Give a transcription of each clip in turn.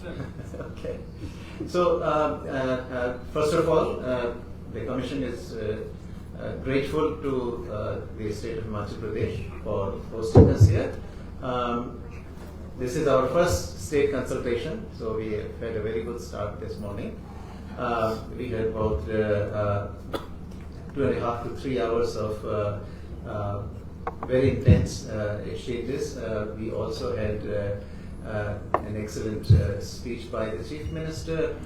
Okay. So, first of all, the Commission is grateful to the state of Himachal Pradesh for hosting us here. This is our first state consultation, so we have had a very good start this morning. We had about 2.5 to 3 hours of very intense exchanges. We also had an excellent speech by the Chief Minister,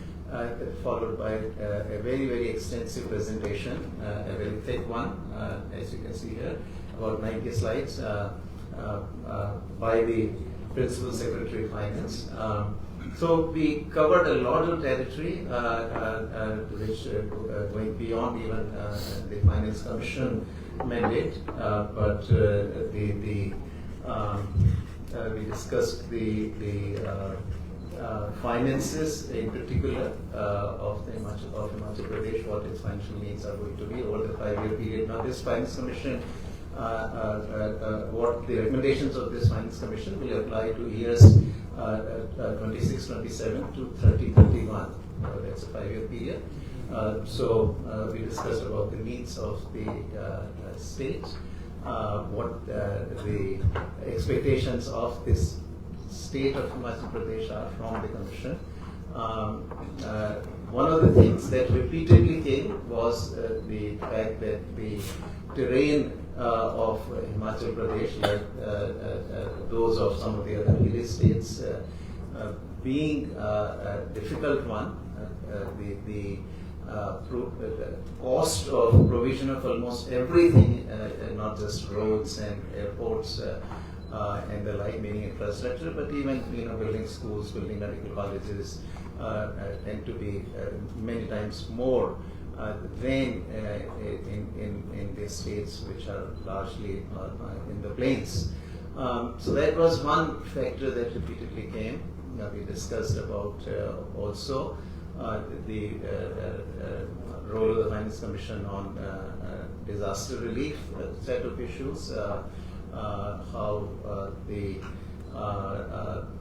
followed by a very, very extensive presentation, a very thick one, as you can see here, about 90 slides by the Principal Secretary of Finance. So we covered a lot of territory, which going beyond even the Finance Commission mandate, but we discussed the finances in particular of Himachal Pradesh, what its financial needs are going to be over the 5-year period. Now, this Finance Commission, what the recommendations of this Finance Commission will apply to years 26-27 to 30-31. That's a 5-year period. So we discussed about the needs of the state, what the expectations of this state of Himachal Pradesh are from the Commission. One of the things that repeatedly came was the fact that the terrain of Himachal Pradesh, like those of some of the other hilly states, being a difficult one, the cost of provision of almost everything, not just roads and airports and the like, meaning infrastructure, but even building schools, building medical colleges tend to be many times more than in the states which are largely in the plains. So that was one factor that repeatedly came. We discussed about also the role of the Finance Commission on disaster relief, set of issues, how the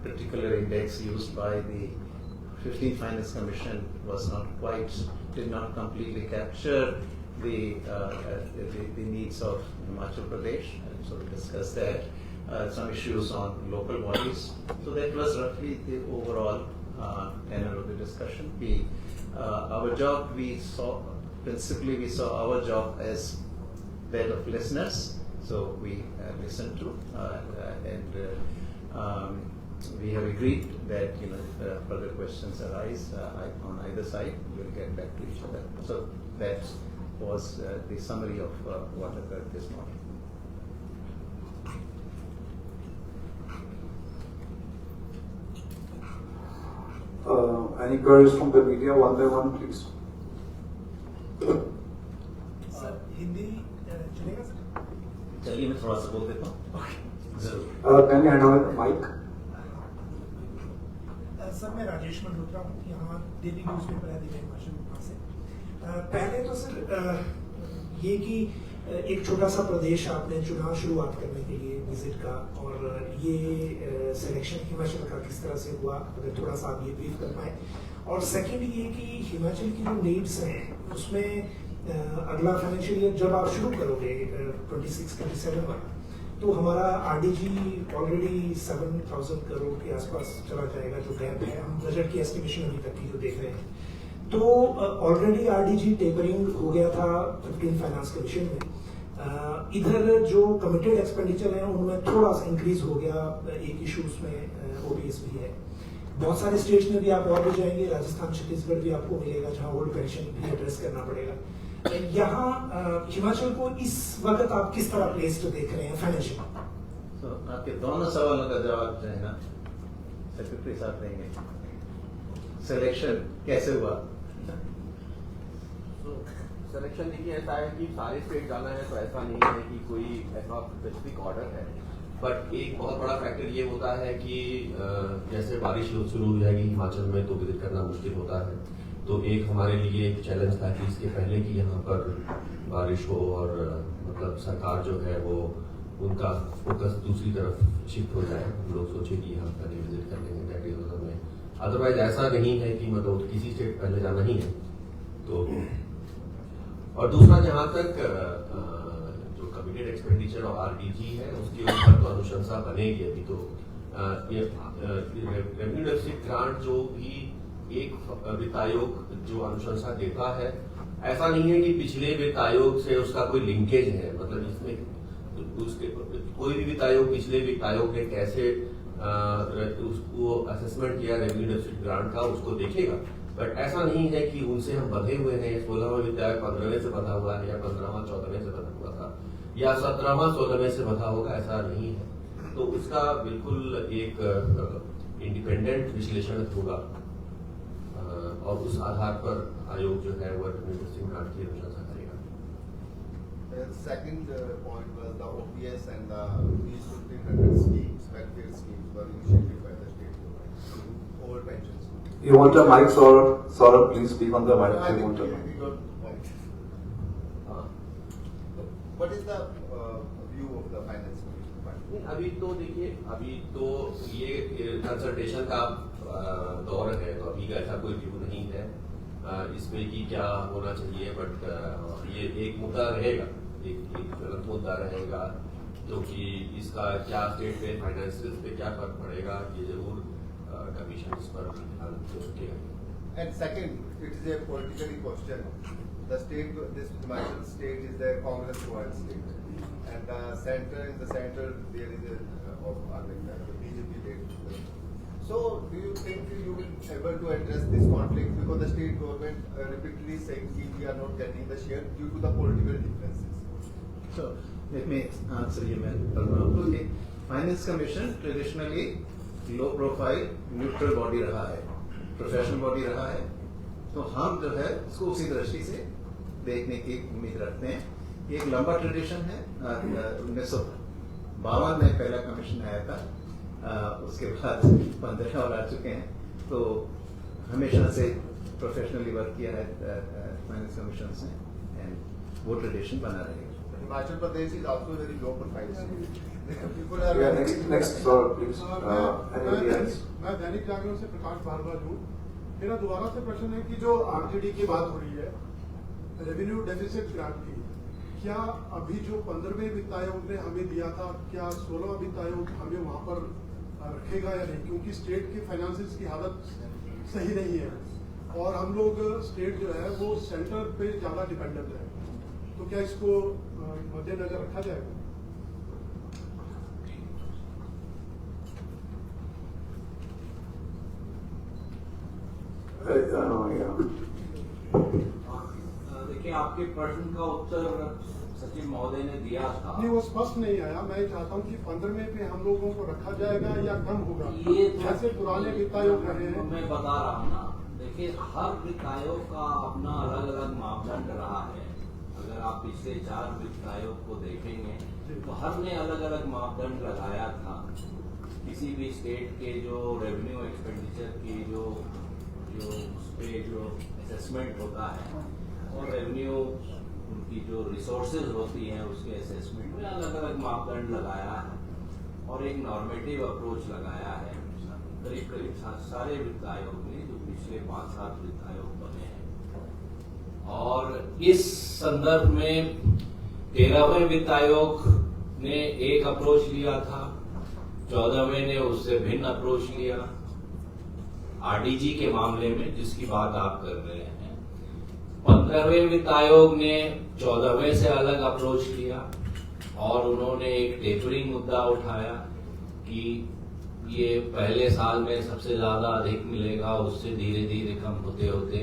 particular index used by the 15th Finance Commission did not completely capture the needs of Himachal Pradesh, and so we discussed that. Some issues on local bodies. So that was roughly the overall tenor of the discussion. Our job, we saw our job as that of listeners. So we listened to, and we have agreed that if further questions arise on either side, we'll get back to each other. So that was the summary of what occurred this morning. Any queries from the media, one by one, please? Hindi चलेगा sir? चलिए मैं थोड़ा सा बोल देता हूँ. Can you hand over the mic? Sir मैं राजेश मल्होत्रा हूँ, यहाँ दिल्ली न्यूज़पेपर है दिव्य हिमाचल से. पहले तो सर ये कि एक छोटा सा प्रदेश आपने चुना शुरुआत करने के लिए विजिट का, और ये सिलेक्शन हिमाचल का किस तरह से हुआ, अगर थोड़ा सा आप ये ब्रीफ कर पाए. और सेकंड ये कि हिमाचल की जो नीड्स हैं उसमें अगला फाइनेंशियल ईयर जब आप शुरू करोगे 26-27 में, तो हमारा आरडीजी ऑलरेडी 7,000 करोड़ के आसपास चला जाएगा, जो गैप है हम बजट की एस्टिमेशन अभी तक की जो देख रहे हैं. तो ऑलरेडी आरडीजी टेपरिंग हो गया था 15 फाइनेंस कमीशन में. इधर जो कमिटेड एक्सपेंडिचर है उनमें थोड़ा सा इंक्रीज हो गया. एक इशू उसमें ओबीएस भी है. बहुत सारे स्टेट्स में भी आप और भी जाएंगे, राजस्थान छत्तीसगढ़ भी आपको मिलेगा जहाँ ओल्ड पेंशन भी एड्रेस करना पड़ेगा. यहाँ हिमाचल को इस वक्त आप किस तरह प्लेस्ड देख रहे हैं फाइनेंशियल? तो आपके दोनों सवालों का जवाब जो है ना सेक्रेटरी साहब देंगे. सिलेक्शन कैसे हुआ? सिलेक्शन देखिए ऐसा है कि सारे स्टेट जाना है, तो ऐसा नहीं है कि कोई ऐसा स्पेसिफिक ऑर्डर है. बट एक बहुत बड़ा फैक्टर ये होता है कि जैसे बारिश शुरू हो जाएगी हिमाचल में तो विजिट करना मुश्किल होता है. तो एक हमारे लिए एक चैलेंज था कि इसके पहले कि यहाँ पर बारिश हो और मतलब सरकार जो है वो उनका फोकस दूसरी तरफ शिफ्ट हो जाए. हम लोग सोचे कि यहाँ पहले विजिट कर लेंगे. दैट इज में अदरवाइज ऐसा नहीं है कि मतलब किसी स्टेट पहले जाना ही है। तो और दूसरा, जहां तक जो कमिटेड एक्सपेंडिचर और आरडीजी है उसके ऊपर तो अनुशंसा बनेगी। अभी तो ये रेवेन्यू डेफिसिट ग्रांट जो भी एक वित्त आयोग जो अनुशंसा देता है, ऐसा नहीं है कि पिछले वित्त आयोग से उसका कोई लिंकेज है। मतलब इसमें उसके कोई भी वित्त आयोग, पिछले वित्त आयोग ने कैसे उसको असेसमेंट किया रेवेन्यू डेफिसिट ग्रांट का, उसको देखेगा। बट ऐसा नहीं है कि उनसे हम बंधे हुए हैं। 16वां वित्त आयोग 15वें से बंधा हुआ है, या 15वां 14वें से बंधा हुआ था, या 17वां 16वें से बंधा होगा, ऐसा नहीं है। तो उसका बिल्कुल एक इंडिपेंडेंट विश्लेषण होगा और उस आधार पर आयोग जो है वो रेवेन्यू डेफिसिट ग्रांट की अनुशंसा करेगा। The second point was the OPS and the these 1500 schemes, welfare schemes, were initiated by the state government over pensions. You want a mic, Saurabh? Saurabh, please speak on the mic. I You think want a we mic. got right. What is the view of the finance commission? अभी तो देखिए, अभी तो ये consultation का दौर है, तो अभी का ऐसा कोई व्यू नहीं है इसमें कि क्या होना चाहिए। बट ये एक मुद्दा रहेगा, एक गलत मुद्दा रहेगा, क्योंकि इसका क्या स्टेट पे फाइनेंसेस पे क्या फर्क पड़ेगा, ये जरूर कमीशन इस पर ध्यान दे सकेगा। And second, it is a politically question. The state, this Himachal state is a Congress-run state, and the center, in the center, there is the BJP led. So, do you think you will be able to address this conflict, because the state government repeatedly saying that we are not getting the share due to the political differences? So let me answer you, man. Okay, Finance Commission traditionally low profile, neutral body रहा है, professional body रहा है। तो हम जो है उसको उसी दृष्टि से देखने की उम्मीद रखते हैं। ये एक लंबा ट्रेडिशन है। 1952 में पहला कमीशन आया था, उसके बाद 15 और आ चुके हैं। तो हमेशा से प्रोफेशनली वर्क किया है फाइनेंस कमीशन ने, एंड वो ट्रेडिशन बना रहेगा। Himachal Pradesh is also very low profile state. People are Yeah, next, Saurabh, please. Anybody else? मैं दैनिक जागरण से प्रकाश भारद्वाज हूँ। मेरा दोबारा से प्रश्न है कि जो आरजेडी की बात हो रही है, रेवेन्यू डेफिसिट ग्रांट की, क्या अभी जो 15वें वित्त आयोग ने हमें दिया था, क्या 16वां वित्त आयोग हमें वहाँ पर रखेगा या नहीं? क्योंकि स्टेट की फाइनेंसिस की हालत सही नहीं है और हम लोग स्टेट जो है वो सेंटर पे ज्यादा डिपेंडेंट है, तो क्या इसको मद्देनजर रखा जाएगा? देखिए, आपके प्रश्न का उत्तर सचिव महोदय ने दिया था। नहीं, वो स्पष्ट नहीं आया। मैं चाहता हूँ कि 15वें पे हम लोगों को रखा जाएगा या कम होगा, ये जैसे पुराने वित्त आयोग रहे हैं। मैं बता रहा हूँ ना, देखिए हर वित्त आयोग का अपना अलग अलग मापदंड रहा है। अगर आप पिछले 4 वित्त आयोग को देखेंगे तो हर ने अलग अलग मापदंड लगाया था। किसी भी स्टेट के जो रेवेन्यू एक्सपेंडिचर की जो उस पे जो असेसमेंट होता है और रेवेन्यू उनकी जो रिसोर्सेज होती हैं उसके असेसमेंट में अलग अलग मापदंड लगाया है और एक नॉर्मेटिव अप्रोच लगाया है। करीब करीब सारे वित्त आयोग ने जो पिछले 5-7 वित्त आयोग बने हैं, और इस संदर्भ में 13वें वित्त आयोग ने एक अप्रोच लिया था, 14वें ने उससे भिन्न अप्रोच लिया। आरडीजी के मामले में जिसकी बात आप कर रहे हैं, 15वें वित्त आयोग ने 14वें से अलग अप्रोच लिया और उन्होंने एक टेपरिंग मुद्दा उठाया कि ये पहले साल में सबसे ज्यादा अधिक मिलेगा, उससे धीरे धीरे कम होते होते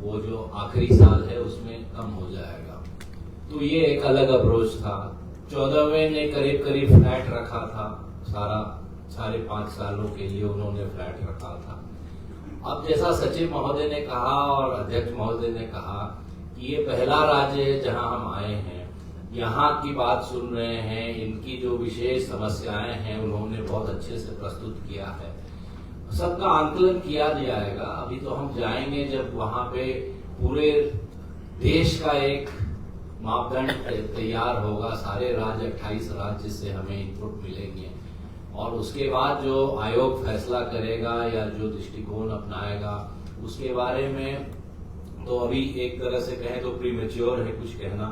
वो जो आखिरी साल है उसमें कम हो जाएगा। तो ये एक अलग अप्रोच था। 14वें ने करीब करीब फ्लैट रखा था, सारे 5 सालों के लिए उन्होंने फ्लैट रखा था। अब जैसा सचिव महोदय ने कहा और अध्यक्ष महोदय ने कहा कि ये पहला राज्य है जहां हम आए हैं, यहाँ की बात सुन रहे हैं, इनकी जो विशेष समस्याएं हैं उन्होंने बहुत अच्छे से प्रस्तुत किया है। सबका आंकलन किया जाएगा। अभी तो हम जाएंगे जब वहां पे पूरे देश का एक मापदंड तैयार होगा, सारे राज्य 28 राज्य से हमें इनपुट मिलेंगे और उसके बाद जो आयोग फैसला करेगा या जो दृष्टिकोण अपनाएगा उसके बारे में तो अभी एक तरह से कहें तो प्रीमेच्योर है कुछ कहना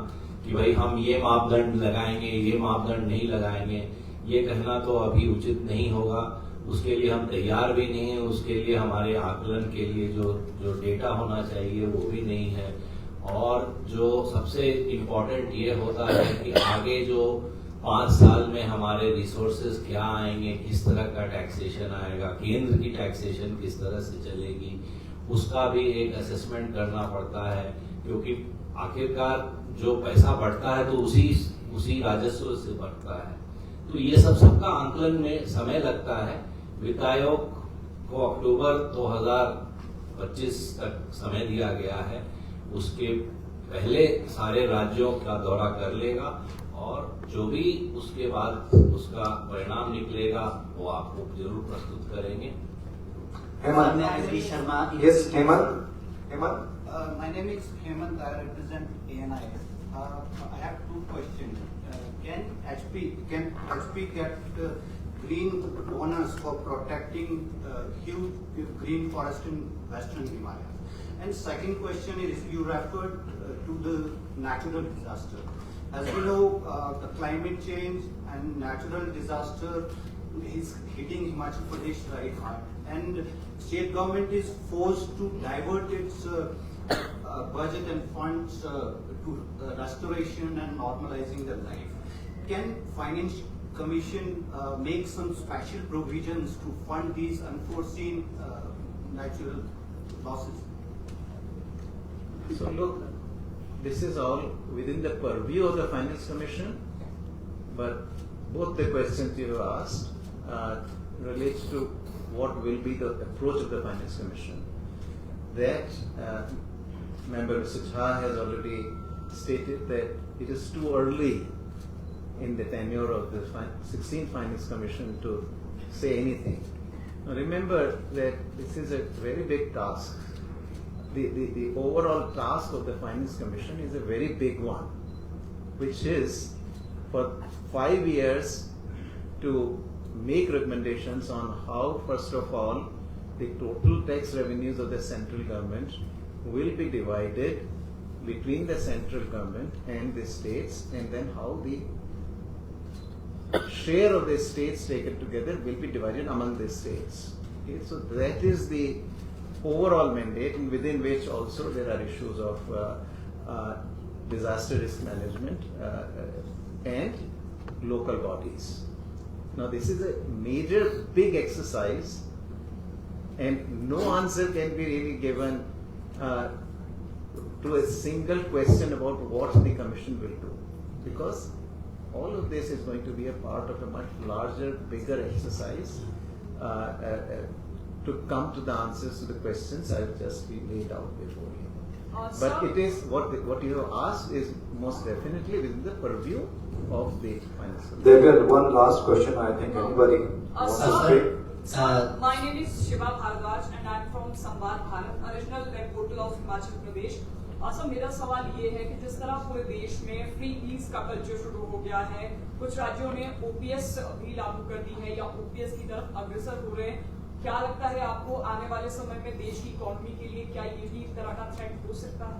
कि भाई हम ये मापदंड लगाएंगे, ये मापदंड नहीं लगाएंगे, ये कहना तो अभी उचित नहीं होगा। उसके लिए हम तैयार भी नहीं है, उसके लिए हमारे आकलन के लिए जो डेटा होना चाहिए वो भी नहीं है। और जो सबसे इम्पोर्टेंट ये होता है कि आगे जो 5 साल में हमारे रिसोर्सेज क्या आएंगे, किस तरह का टैक्सेशन आएगा, केंद्र की टैक्सेशन किस तरह से चलेगी, उसका भी एक असेसमेंट करना पड़ता है, क्योंकि आखिरकार जो पैसा बढ़ता है तो उसी राजस्व से बढ़ता है। तो ये सबका आंकलन में समय लगता है। वित्त आयोग को अक्टूबर 2025 तक समय दिया गया है, उसके पहले सारे राज्यों का दौरा कर लेगा और जो भी उसके बाद उसका परिणाम निकलेगा वो आपको जरूर प्रस्तुत करेंगे। Hemant. Sharma. Yes, Hemant. Hemant. My name is Hemant. I represent ANI. I have 2 questions. Can HP get green bonus for protecting huge green forest in Western Himalayas? And second question is, you referred to the natural disaster. As we know, the climate change and natural disaster is hitting Himachal Pradesh right hard, and state government is forced to divert its budget and funds to restoration and normalizing the life. Can Finance Commission make some special provisions to fund these unforeseen natural losses? So look, this is all within the purview of the Finance Commission, but both the questions you have asked relates to what will be the approach of the Finance Commission. That member Mr. Jha has already stated that it is too early in the tenure of the 16th Finance Commission to say anything. Now remember that this is a very big task. The overall task of the Finance Commission is a very big one, which is for 5 years to make recommendations on how, first of all, the total tax revenues of the central government will be divided between the central government and the states, and then how the share of the states taken together will be divided among the states. Okay, so that is the overall mandate, and within which also there are issues of disaster risk management and local bodies. Now this is a major big exercise, and no answer can be really given to a single question about what the Commission will do, because all of this is going to be a part of a much larger, bigger exercise to come to the answers to the questions I've just laid out before you. But it is what you have asked is most definitely within the purview of the Finance Commission. There will be one last question. I think anybody wants to speak. Sir, my name is Shiva Bhardwaj and I am from Samvad Bharat, original web portal of Himachal Pradesh. Sir मेरा सवाल ये है कि जिस तरह पूरे देश में फ्री लीज का कल्चर शुरू हो गया है, कुछ राज्यों ने ओपीएस भी लागू कर दी है या ओपीएस की तरफ अग्रसर हो रहे हैं, क्या लगता है आपको आने वाले समय में देश की इकोनॉमी के लिए क्या ये भी एक तरह का थ्रेट हो सकता है?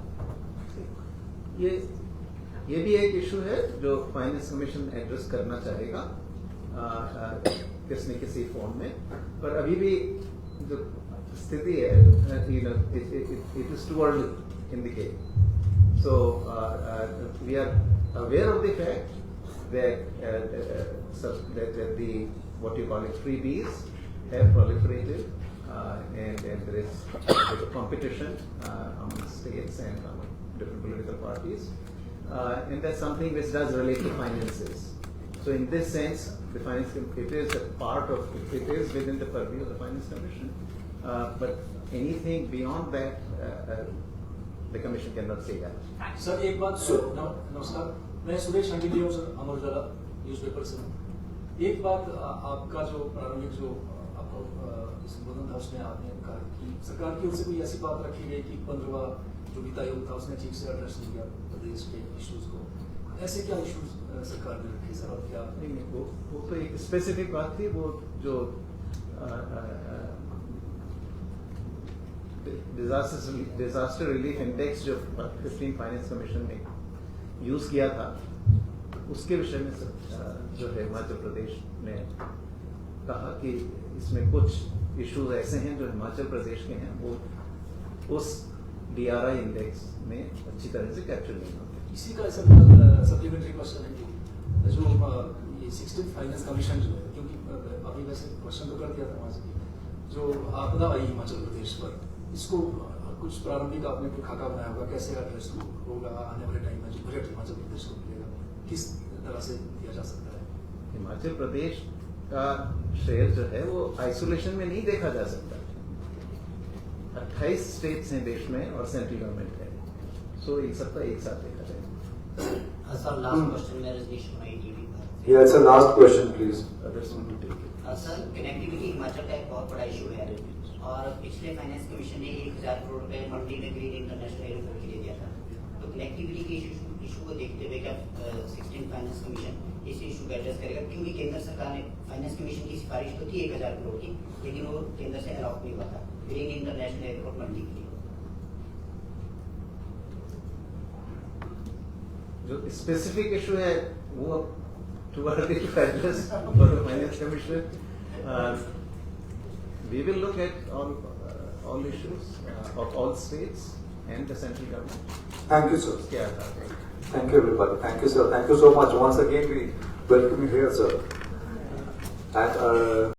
ये भी एक इशू है जो फाइनेंस कमीशन एड्रेस करना चाहेगा किसी न किसी फॉर्म में, पर अभी भी जो स्थिति है, it is too early in the game. So we are aware of the fact that the what you call it freebies have proliferated, and there is a competition among states and among different political parties, and that's something which does relate to finances. So in this sense, the finance it is a part of it is within the purview of the Finance Commission, but anything beyond that, the Commission cannot say that. Sir एक बात नमस्कार, मैं सुरेश अंगिली हूँ sir, Amar Ujala newspaper से। एक बात आपका जो प्रारंभिक जो आपका संबोधन था उसमें आपने कहा कि सरकार की ओर से कोई ऐसी बात रखी गई कि 15वां जो वित्त आयोग था उसने ठीक से एड्रेस नहीं किया प्रदेश के इश्यूज को। ऐसे क्या इश्यूज सरकार ने रखे सर, और क्या नहीं, वो तो एक स्पेसिफिक बात थी, वो जो डिजास्टर रिलीफ इंडेक्स जो 15 फाइनेंस कमीशन ने यूज किया था, उसके विषय में जो है हिमाचल प्रदेश ने कहा कि इसमें कुछ इश्यूज ऐसे हैं जो हिमाचल प्रदेश के हैं, वो उस DRI इंडेक्स में अच्छी तरह से कैप्चर नहीं होते। इसी का सप्लीमेंट्री क्वेश्चन है कि जो ये 16th फाइनेंस कमीशन जो है, क्योंकि अभी वैसे क्वेश्चन तो कर दिया था वहाँ से, जो आपदा आई हिमाचल प्रदेश पर, इसको कुछ प्रारंभिक आपने कोई खाका बनाया होगा, कैसे एड्रेस होगा आने वाले टाइम में, जो बजट हिमाचल प्रदेश को मिलेगा किस तरह से दिया जा सकता है? हिमाचल प्रदेश का शेयर जो है वो आइसोलेशन में नहीं देखा जा सकता। 28 स्टेट्स हैं देश में और सेंट्रल गवर्नमेंट है, सो इन सबका एक साथ देखा जाएगा। सर लास्ट क्वेश्चन मेरा रजनीश कुमार टीवी पर। Yeah, it's a last question, please. Sir connectivity Himachal का एक बहुत बड़ा इशू है, और पिछले फाइनेंस कमीशन ने 1000 करोड़ रुपए मंडी में ग्रीन इंटरनेशनल एयरपोर्ट के लिए दिया था। तो कनेक्टिविटी के इशू को देखते हुए क्या 16 फाइनेंस कमीशन इस इशू को एड्रेस करेगा? क्योंकि केंद्र सरकार ने फाइनेंस कमीशन की सिफारिश तो थी 1000 करोड़ की, लेकिन वो केंद्र से अलॉट नहीं हुआ था ग्रीन इंटरनेशनल एयरपोर्ट मंडी के लिए। जो स्पेसिफिक इशू है वो to address for the finance commission. We will look at all issues of all states and the central government. Thank you, sir. क्या था? Thank you, everybody. Thank you, sir. Thank you so much. Once again, we welcome you here, sir. And